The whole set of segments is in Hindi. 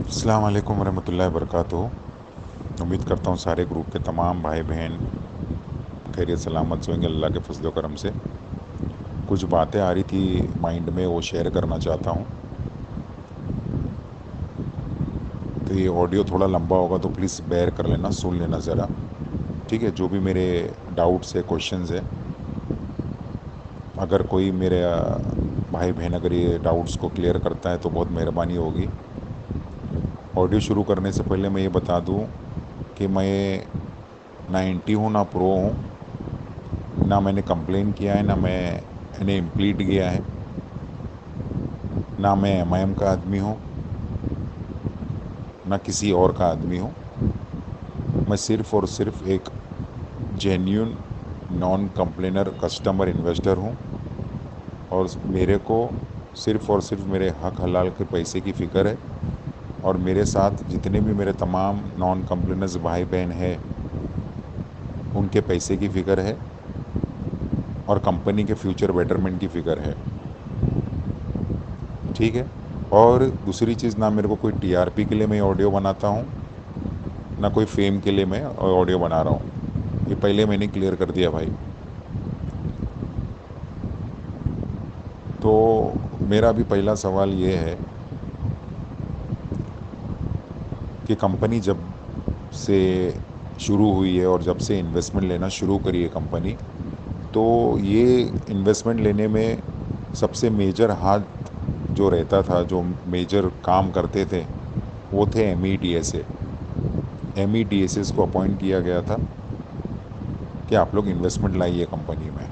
अस्सलाम वालेकुम रहमतुल्लाहि वबरकातुहू। उम्मीद करता हूँ सारे ग्रुप के तमाम भाई बहन खैरियत सलामत से होंगे अल्लाह के फजल करम से। कुछ बातें आ रही थी माइंड में, वो शेयर करना चाहता हूँ। तो ये ऑडियो थोड़ा लंबा होगा तो प्लीज़ बेयर कर लेना, सुन लेना ज़रा। ठीक है, जो भी मेरे डाउट्स है, क्वेश्चंस है, अगर कोई मेरे भाई बहन अगर ये डाउट्स को क्लियर करता है तो बहुत मेहरबानी होगी। ऑडियो शुरू करने से पहले मैं ये बता दूँ कि मैं ना एंटी हूँ ना प्रो हूँ, ना मैंने कंप्लेन किया है, ना मैंने इम्प्लीट किया है, ना मैं एमआईएम का आदमी हूँ, ना किसी और का आदमी हूँ। मैं सिर्फ़ और सिर्फ एक genuine non complainer customer investor हूँ। और मेरे को सिर्फ़ और सिर्फ मेरे हक हलाल के पैसे की फ़िक्र है। और मेरे साथ जितने भी मेरे तमाम नॉन कंप्लेनर्स भाई बहन हैं, उनके पैसे की फ़िक्र है और कंपनी के फ्यूचर बेटरमेंट की फ़िक्र है। ठीक है। और दूसरी चीज़, ना मेरे को कोई टीआरपी के लिए मैं ऑडियो बनाता हूँ, ना कोई फेम के लिए मैं ऑडियो बना रहा हूँ। ये पहले मैंने क्लियर कर दिया भाई। तो मेरा भी पहला सवाल ये है कि कंपनी जब से शुरू हुई है और जब से इन्वेस्टमेंट लेना शुरू करी है कंपनी, तो ये इन्वेस्टमेंट लेने में सबसे मेजर हाथ जो रहता था, जो मेजर काम करते थे, वो थे एमईडीएसए। एमईडीएसएस को अपॉइंट किया गया था कि आप लोग इन्वेस्टमेंट लाइए कंपनी में।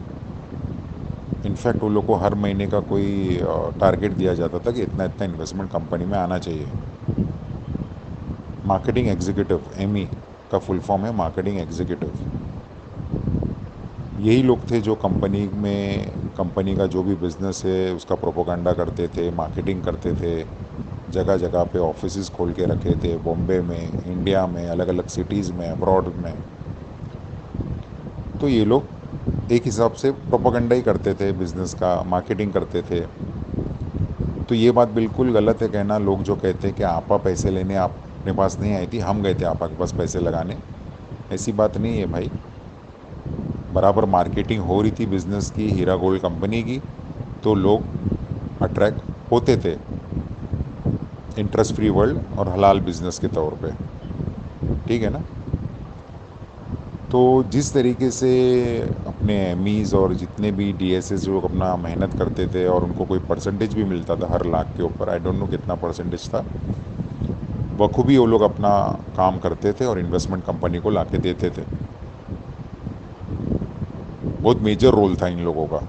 इनफैक्ट वो लोग को हर महीने का कोई टारगेट दिया जाता था कि इतना इतना इन्वेस्टमेंट कंपनी में आना चाहिए। मार्केटिंग एग्जीक्यूटिव, एमई का फुल फॉर्म है मार्केटिंग एग्जीक्यूटिव। यही लोग थे जो कंपनी में, कंपनी का जो भी बिजनेस है उसका प्रोपोगंडा करते थे, मार्केटिंग करते थे, जगह जगह पे ऑफिसेज खोल के रखे थे, बॉम्बे में, इंडिया में, अलग अलग सिटीज़ में, अब्रॉड में। तो ये लोग एक हिसाब से प्रोपोगंडा ही करते थे, बिजनेस का मार्केटिंग करते थे। तो ये बात बिल्कुल गलत है कहना, लोग जो कहते हैं कि आपा पैसे लेने आप अपने पास नहीं आई थी, हम गए थे आपा के पास पैसे लगाने। ऐसी बात नहीं है भाई। बराबर मार्केटिंग हो रही थी बिजनेस की, हीरा गोल्ड कंपनी की, तो लोग अट्रैक्ट होते थे इंटरेस्ट फ्री वर्ल्ड और हलाल बिजनेस के तौर पे। ठीक है ना। तो जिस तरीके से अपने एमीज़ और जितने भी डीएसएस लोग अपना मेहनत करते थे और उनको कोई परसेंटेज भी मिलता था हर लाख के ऊपर, आई डोंट नो कितना परसेंटेज था, बखूबी वो लोग अपना काम करते थे और इन्वेस्टमेंट कंपनी को लाके देते थे। बहुत मेजर रोल था इन लोगों का।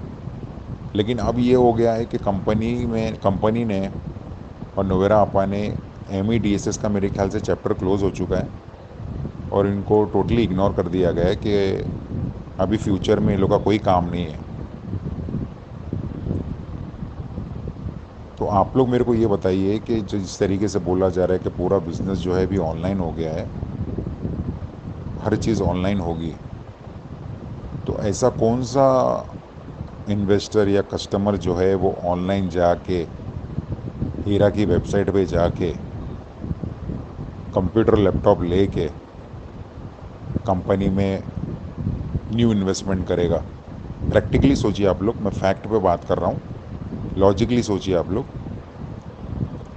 लेकिन अब ये हो गया है कि कंपनी ने और नोवेरा आपा ने, M E D S S का मेरे ख्याल से चैप्टर क्लोज हो चुका है और इनको टोटली इग्नोर कर दिया गया है कि अभी फ्यूचर में इन लोग का कोई काम नहीं है। तो आप लोग मेरे को ये बताइए कि जो जिस तरीके से बोला जा रहा है कि पूरा बिजनेस जो है अभी ऑनलाइन हो गया है, हर चीज़ ऑनलाइन होगी, तो ऐसा कौन सा इन्वेस्टर या कस्टमर जो है वो ऑनलाइन जाके, हीरा की वेबसाइट पे जाके, कंप्यूटर लैपटॉप लेके कंपनी में न्यू इन्वेस्टमेंट करेगा? प्रैक्टिकली सोचिए आप लोग, मैं फैक्ट पे बात कर रहा हूँ, लॉजिकली सोचिए आप लोग।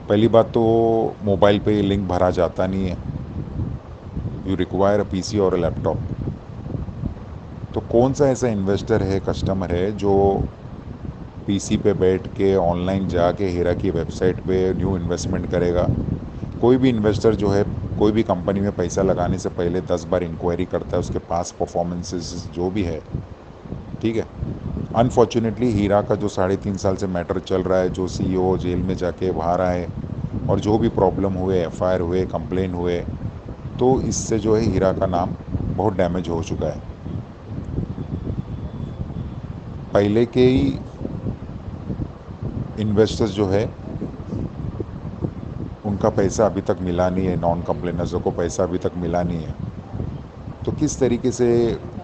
पहली बात तो मोबाइल पे लिंक भरा जाता नहीं है, यू रिक्वायर अ पीसी और अ लैपटॉप। तो कौन सा ऐसा इन्वेस्टर है, कस्टमर है, जो पीसी पे बैठ के ऑनलाइन जाके हीरा की वेबसाइट पे न्यू इन्वेस्टमेंट करेगा? कोई भी इन्वेस्टर जो है कोई भी कंपनी में पैसा लगाने से पहले 10 बार इंक्वायरी करता है, उसके पास परफॉर्मेंसेस जो भी है। ठीक है। अनफॉर्चुनेटली हीरा का जो 3.5 साल से मैटर चल रहा है, जो सीईओ जेल में जाके बाहर आए और जो भी प्रॉब्लम हुए, एफआईआर हुए, कंप्लेन हुए, तो इससे जो है हीरा का नाम बहुत डैमेज हो चुका है। पहले के ही इन्वेस्टर्स जो है उनका पैसा अभी तक मिला नहीं है, नॉन कंप्लेनर्सों को पैसा अभी तक मिला नहीं है। तो किस तरीके से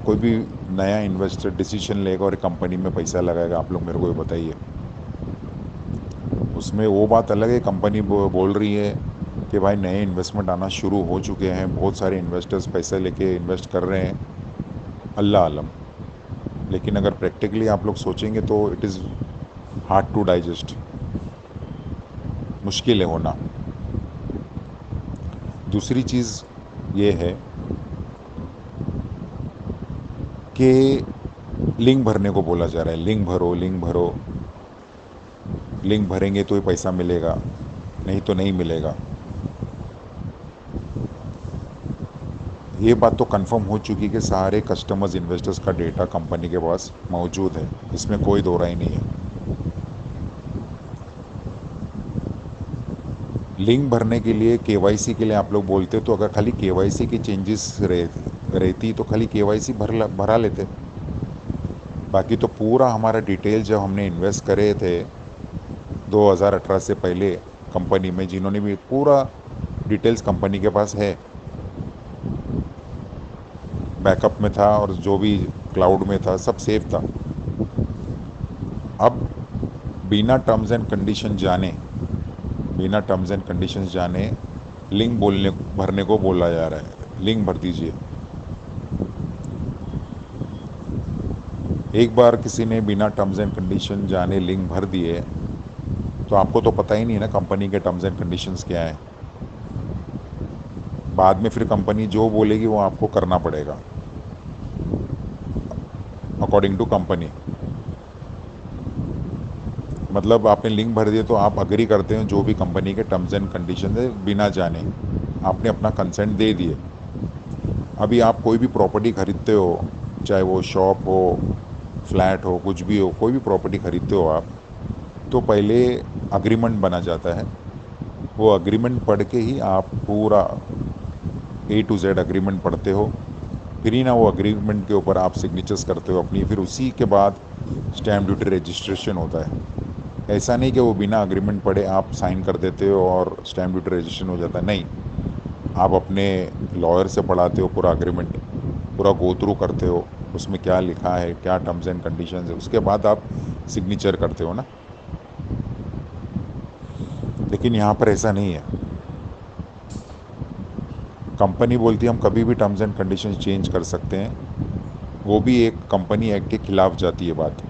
कोई भी नया इन्वेस्टर डिसीजन लेगा और कंपनी में पैसा लगाएगा, आप लोग मेरे को ये बताइए। उसमें वो बात अलग है, कंपनी बोल रही है कि भाई नए इन्वेस्टमेंट आना शुरू हो चुके हैं, बहुत सारे इन्वेस्टर्स पैसे लेके इन्वेस्ट कर रहे हैं, अल्लाह आलम। लेकिन अगर प्रैक्टिकली आप लोग सोचेंगे तो it is hard to digest, मुश्किल है होना। दूसरी चीज़ ये है कि लिंक भरने को बोला जा रहा है, लिंक भरो, लिंक भरो, लिंक भरेंगे तो ही पैसा मिलेगा, नहीं तो नहीं मिलेगा। ये बात तो कंफर्म हो चुकी कि सारे कस्टमर्स इन्वेस्टर्स का डेटा कंपनी के पास मौजूद है, इसमें कोई दो राय नहीं है। लिंक भरने के लिए, केवाईसी के लिए आप लोग बोलते तो अगर खाली केवाईसी की चेंजेस रहती तो खाली केवाईसी भरा लेते। बाकी तो पूरा हमारा डिटेल जब हमने इन्वेस्ट करे थे 2018 से पहले कंपनी में, जिन्होंने भी पूरा डिटेल्स कंपनी के पास है, बैकअप में था और जो भी क्लाउड में था सब सेफ था। अब बिना टर्म्स एंड कंडीशन जाने, बिना टर्म्स एंड कंडीशंस जाने लिंक भरने को बोला जा रहा है, लिंक भर दीजिए। एक बार किसी ने बिना टर्म्स एंड कंडीशन जाने लिंक भर दिए तो आपको तो पता ही नहीं है ना कंपनी के टर्म्स एंड कंडीशंस क्या हैं। बाद में फिर कंपनी जो बोलेगी वो आपको करना पड़ेगा अकॉर्डिंग टू कंपनी। मतलब आपने लिंक भर दिया तो आप अग्री करते हैं जो भी कंपनी के टर्म्स एंड कंडीशन है, बिना जाने आपने अपना कंसेंट दे दिए। अभी आप कोई भी प्रॉपर्टी खरीदते हो, चाहे वो शॉप हो, फ्लैट हो, कुछ भी हो, कोई भी प्रॉपर्टी खरीदते हो आप, तो पहले अग्रीमेंट बना जाता है। वो अग्रीमेंट पढ़ के ही आप पूरा A to Z अग्रीमेंट पढ़ते हो, फिर ही ना वो अग्रीमेंट के ऊपर आप सिग्नेचर्स करते हो अपनी, फिर उसी के बाद स्टैम्प ड्यूटी रजिस्ट्रेशन होता है। ऐसा नहीं कि वो बिना अग्रीमेंट पढ़े आप साइन कर देते हो और स्टैम्प ड्यूटी रजिस्ट्रेशन हो जाता है, नहीं। आप अपने लॉयर से पढ़ाते हो पूरा अग्रीमेंट, पूरा गो थ्रू करते हो, उसमें क्या लिखा है, क्या टर्म्स एंड कंडीशंस है, उसके बाद आप सिग्नेचर करते हो ना। लेकिन यहाँ पर ऐसा नहीं है। कंपनी बोलती है हम कभी भी टर्म्स एंड कंडीशंस चेंज कर सकते हैं, वो भी एक कंपनी एक्ट के खिलाफ जाती है बात।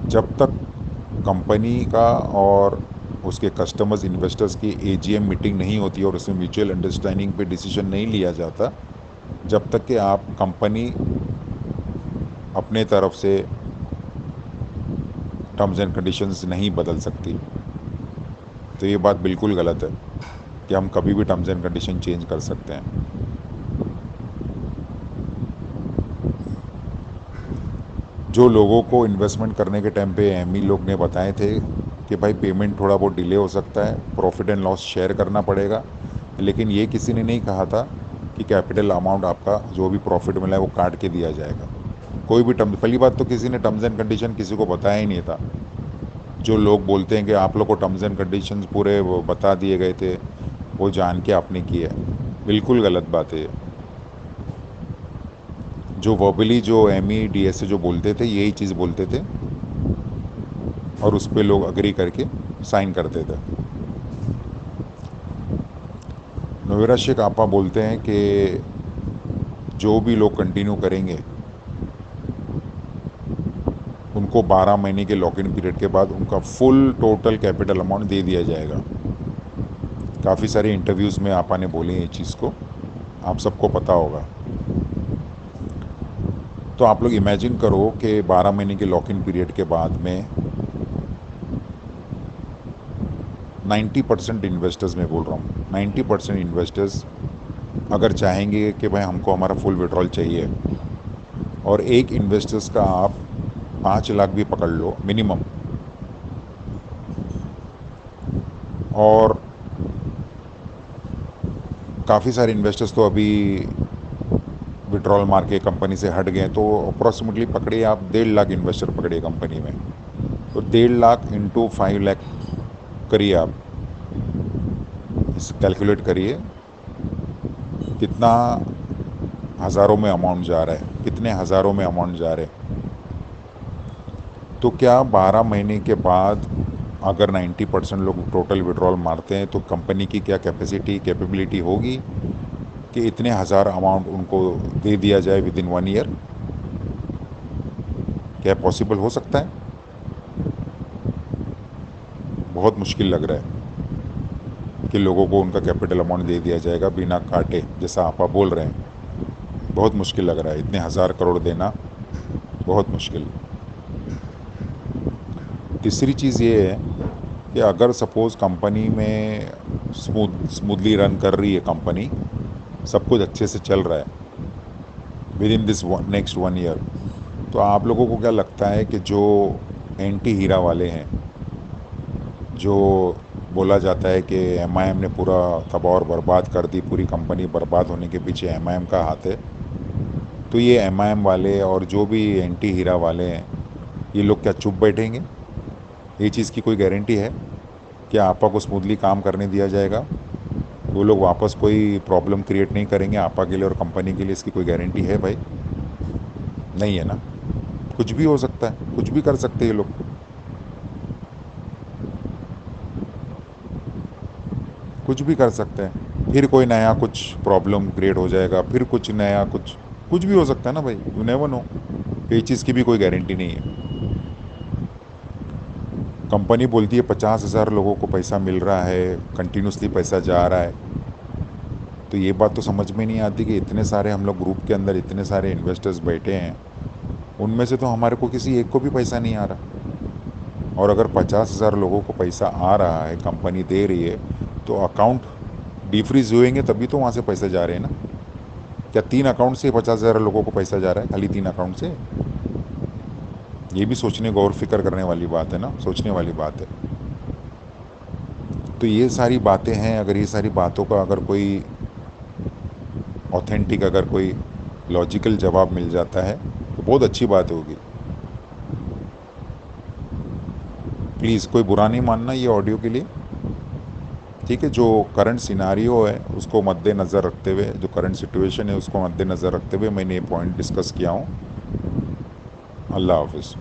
जब तक कंपनी का और उसके कस्टमर्स इन्वेस्टर्स की AGM मीटिंग नहीं होती और उसमें म्यूचुअल अंडरस्टैंडिंग पे डिसीजन नहीं लिया जाता, जब तक कि आप कंपनी अपने तरफ से टर्म्स एंड कंडीशंस नहीं बदल सकती। तो ये बात बिल्कुल गलत है कि हम कभी भी टर्म्स एंड कंडीशन चेंज कर सकते हैं। जो लोगों को इन्वेस्टमेंट करने के टाइम पे एमी लोग ने बताए थे कि भाई पेमेंट थोड़ा बहुत डिले हो सकता है, प्रॉफिट एंड लॉस शेयर करना पड़ेगा, लेकिन ये किसी ने नहीं कहा था कि कैपिटल अमाउंट आपका जो भी प्रॉफिट मिला है वो काट के दिया जाएगा। कोई भी टर्म, पहली बात तो किसी ने टर्म्स एंड कंडीशन किसी को बताया ही नहीं था। जो लोग बोलते हैं कि आप लोग को टर्म्स एंड कंडीशंस पूरे वो बता दिए गए थे, वो जान के आपने किया है, बिल्कुल गलत बात है ये। जो वर्बली जो MEDS से जो बोलते थे यही चीज़ बोलते थे और उस पर लोग अग्री करके साइन करते थे। नोवेरा शेख आपा बोलते हैं कि जो भी लोग कंटिन्यू करेंगे उनको 12 महीने के लॉक इन पीरियड के बाद उनका फुल टोटल कैपिटल अमाउंट दे दिया जाएगा। काफ़ी सारे इंटरव्यूज़ में आपा ने बोली ये चीज़ को, आप सबको पता होगा। तो आप लोग इमेजिन करो कि 12 महीने के लॉक इन पीरियड के बाद में 90% इन्वेस्टर्स, मैं बोल रहा हूँ 90% इन्वेस्टर्स अगर चाहेंगे कि भाई हमको हमारा फुल विड्रॉल चाहिए, और एक इन्वेस्टर्स का आप 5 लाख भी पकड़ लो मिनिमम, और काफ़ी सारे इन्वेस्टर्स तो अभी विड्रॉल मार के कंपनी से हट गए, तो अप्रॉक्सीमेटली पकड़िए आप 1.5 लाख इन्वेस्टर पकड़िए कंपनी में, तो 1.5 लाख इंटू 5 लाख करिए आप, इस कैलकुलेट करिए कितना हज़ारों में अमाउंट जा रहा है, कितने हज़ारों में अमाउंट जा रहे हैं। तो क्या 12 महीने के बाद अगर 90% लोग टोटल विड्रॉल मारते हैं तो कंपनी की क्या कैपेबिलिटी होगी कि इतने हज़ार अमाउंट उनको दे दिया जाए विद इन 1 ईयर? क्या पॉसिबल हो सकता है? बहुत मुश्किल लग रहा है कि लोगों को उनका कैपिटल अमाउंट दे दिया जाएगा बिना काटे, जैसा आप बोल रहे हैं। बहुत मुश्किल लग रहा है, इतने हज़ार करोड़ देना बहुत मुश्किल। तीसरी चीज़ ये है कि अगर सपोज़ कंपनी में स्मूथली रन कर रही है कंपनी, सब कुछ अच्छे से चल रहा है with in this next 1 year, तो आप लोगों को क्या लगता है कि जो एंटी हीरा वाले हैं, जो बोला जाता है कि एमआईएम ने पूरा तबाह और बर्बाद कर दी, पूरी कंपनी बर्बाद होने के पीछे एमआईएम का हाथ है, तो ये एमआईएम वाले और जो भी एंटी हीरा वाले हैं, ये लोग क्या चुप बैठेंगे? ये चीज़ की कोई गारंटी है कि आपा को स्मूथली काम करने दिया जाएगा? वो लोग वापस कोई प्रॉब्लम क्रिएट नहीं करेंगे आपा के लिए और कंपनी के लिए? इसकी कोई गारंटी है भाई? नहीं है ना। कुछ भी हो सकता है, कुछ भी कर सकते हैं ये लोग, कुछ भी कर सकते हैं। फिर कोई नया कुछ प्रॉब्लम क्रिएट हो जाएगा, फिर कुछ नया कुछ भी हो सकता है ना भाई, यू नेवर नो। ये चीज़ की भी कोई गारंटी नहीं है। कंपनी बोलती है 50,000 लोगों को पैसा मिल रहा है, कंटिन्यूसली पैसा जा रहा है, तो ये बात तो समझ में नहीं आती कि इतने सारे हम लोग ग्रुप के अंदर इतने सारे इन्वेस्टर्स बैठे हैं, उनमें से तो हमारे को किसी एक को भी पैसा नहीं आ रहा। और अगर 50,000 लोगों को पैसा आ रहा है, कंपनी दे रही है, तो अकाउंट डिफ्रीज हुएंगे तभी तो वहाँ से पैसे जा रहे हैं ना। क्या 3 अकाउंट से 50,000 लोगों को पैसा जा रहा है, खाली 3 अकाउंट से? ये भी सोचने, गौर फिक्र करने वाली बात है ना, सोचने वाली बात है। तो ये सारी बातें हैं, अगर ये सारी बातों का अगर कोई ऑथेंटिक, अगर कोई लॉजिकल जवाब मिल जाता है तो बहुत अच्छी बात होगी। प्लीज़ कोई बुरा नहीं मानना ये ऑडियो के लिए, ठीक है? जो करंट सिनारियो है उसको मद्देनज़र रखते हुए, जो करंट सिचुएशन है उसको मद्देनज़र रखते हुए मैंने ये पॉइंट डिस्कस किया हूँ। अल्लाह हाफिज़।